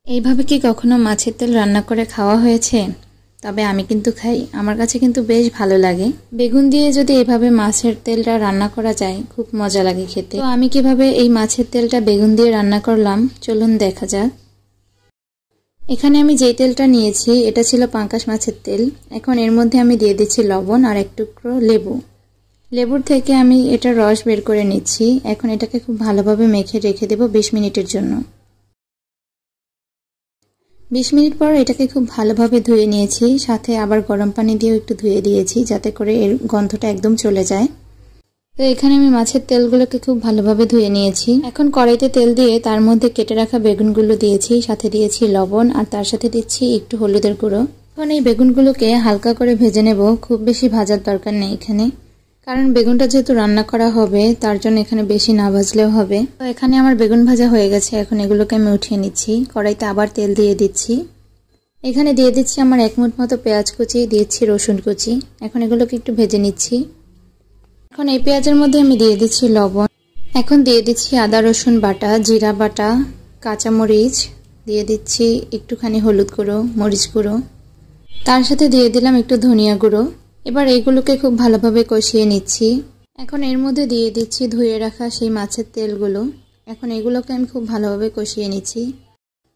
এইভাবে কি কখনো মাছের তেল রান্না করে খাওয়া হয়েছে? তবে আমি কিন্তু খাই, আমার কাছে কিন্তু বেশ ভালো লাগে। বেগুন দিয়ে যদি এভাবে মাছের তেলটা রান্না করা যায় খুব মজা লাগে খেতে। তো আমি কিভাবে এই মাছের তেলটা বেগুন দিয়ে রান্না করলাম চলুন দেখা যাক। এখানে আমি যেই তেলটা নিয়েছি এটা ছিল পাঙ্গাস মাছের তেল। এখন এর মধ্যে আমি দিয়ে দিচ্ছি লবণ আর এক টুকরো লেবু। লেবুর থেকে আমি এটা রস বের করে নিচ্ছি। এখন এটাকে খুব ভালোভাবে মেখে রেখে দেব 20 মিনিটের জন্য। 20 মিনিট পর এটাকে খুব ভালোভাবে ধুয়ে নিয়েছি, সাথে আবার গরম পানি দিয়েও একটু ধুয়ে দিয়েছি যাতে করে এর গন্ধটা একদম চলে যায়। তো এখানে আমি মাছের তেলগুলোকে খুব ভালোভাবে ধুয়ে নিয়েছি। এখন কড়াইতে তেল দিয়ে তার মধ্যে কেটে রাখা বেগুনগুলো দিয়েছি, সাথে দিয়েছি লবণ আর তার সাথে দিচ্ছি একটু হলুদের গুঁড়ো। এখন এই বেগুনগুলোকে হালকা করে ভেজে নেব, খুব বেশি ভাজার দরকার নেই এখানে, কারণ বেগুনটা যেহেতু রান্না করা হবে তার জন্য এখানে বেশি না ভাজলেও হবে। তো এখানে আমার বেগুন ভাজা হয়ে গেছে, এখন এগুলোকে আমি উঠিয়ে নিচ্ছি। কড়াইতে আবার তেল দিয়ে দিচ্ছি। এখানে দিয়ে দিচ্ছি আমার 1 মুঠ মতো পেঁয়াজ কুচি, দিয়েছি রসুন কুচি। এখন এগুলোকে একটু ভেজে নিচ্ছি। এখন এই পেঁয়াজের মধ্যে আমি দিয়ে দিচ্ছি লবণ। এখন দিয়ে দিচ্ছি আদা রসুন বাটা, জিরা বাটা, কাঁচামরিচ, দিয়ে দিচ্ছি একটুখানি হলুদ গুঁড়ো, মরিচ গুঁড়ো, তার সাথে দিয়ে দিলাম একটু ধনিয়া গুঁড়ো। এবার এইগুলোকে খুব ভালোভাবে কষিয়ে নিচ্ছি। এখন এর মধ্যে দিয়ে দিচ্ছি ধুয়ে রাখা সেই মাছের তেলগুলো। এখন এগুলোকে আমি খুব ভালোভাবে কষিয়ে নিচ্ছি।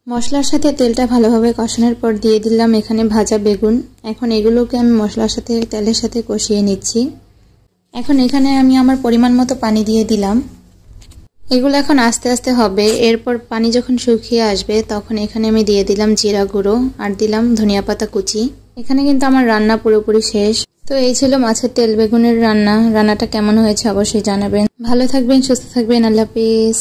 মশলার সাথে তেলটা ভালোভাবে কষানোর পর দিয়ে দিলাম এখানে ভাজা বেগুন। এখন এগুলোকে আমি মশলার সাথে তেলের সাথে কষিয়ে নিচ্ছি। এখন এখানে আমি আমার পরিমাণ মতো পানি দিয়ে দিলাম। এগুলো এখন আস্তে আস্তে হবে। এরপর পানি যখন শুকিয়ে আসবে তখন এখানে আমি দিয়ে দিলাম জিরা গুঁড়ো আর দিলাম ধনিয়া পাতা কুচি। এখানে কিন্তু আমার রান্না পুরোপুরি শেষ। তো এই ছিল মাছের তেল বেগুনের রান্না। রান্নাটা কেমন হয়েছে অবশ্যই জানাবেন। ভালো থাকবেন, সুস্থ থাকবেন। আল্লাহ হাফেজ।